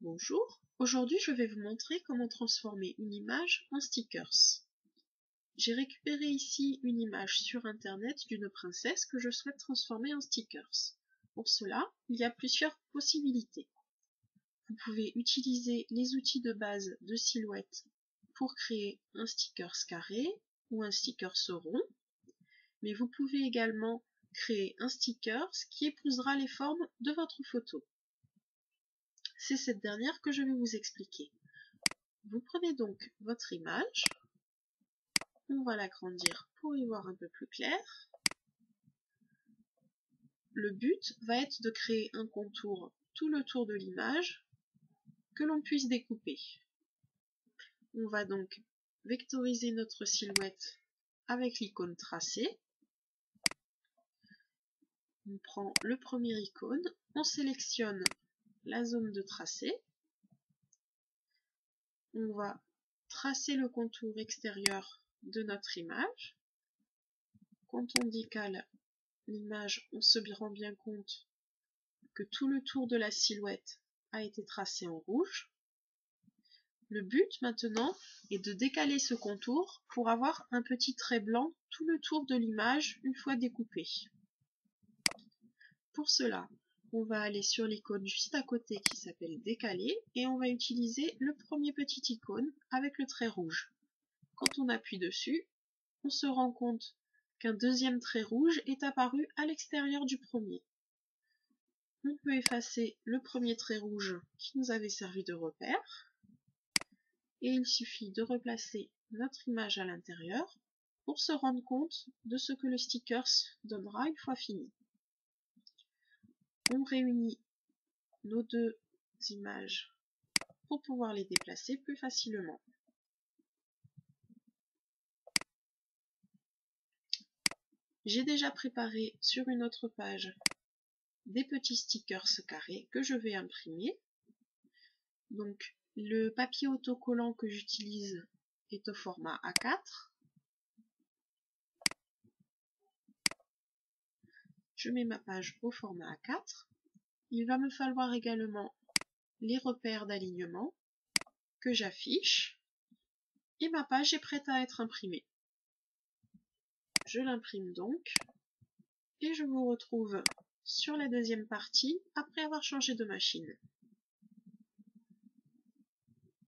Bonjour, aujourd'hui je vais vous montrer comment transformer une image en stickers. J'ai récupéré ici une image sur internet d'une princesse que je souhaite transformer en stickers. Pour cela, il y a plusieurs possibilités. Vous pouvez utiliser les outils de base de Silhouette pour créer un stickers carré ou un stickers rond, mais vous pouvez également créer un stickers qui épousera les formes de votre photo. C'est cette dernière que je vais vous expliquer. Vous prenez donc votre image, on va l'agrandir pour y voir un peu plus clair. Le but va être de créer un contour tout le tour de l'image que l'on puisse découper. On va donc vectoriser notre silhouette avec l'icône tracée. On prend le premier icône, on sélectionne la zone de tracé. On va tracer le contour extérieur de notre image. Quand on décale l'image, on se rend bien compte que tout le tour de la silhouette a été tracé en rouge. Le but maintenant est de décaler ce contour pour avoir un petit trait blanc tout le tour de l'image une fois découpé. Pour cela, on va aller sur l'icône juste à côté qui s'appelle décaler et on va utiliser le premier petit icône avec le trait rouge. Quand on appuie dessus, on se rend compte qu'un deuxième trait rouge est apparu à l'extérieur du premier. On peut effacer le premier trait rouge qui nous avait servi de repère et il suffit de replacer notre image à l'intérieur pour se rendre compte de ce que le stickers donnera une fois fini. On réunit nos deux images pour pouvoir les déplacer plus facilement. J'ai déjà préparé sur une autre page des petits stickers carrés que je vais imprimer. Donc le papier autocollant que j'utilise est au format A4. Je mets ma page au format A4. Il va me falloir également les repères d'alignement que j'affiche et ma page est prête à être imprimée. Je l'imprime donc et je vous retrouve sur la deuxième partie après avoir changé de machine.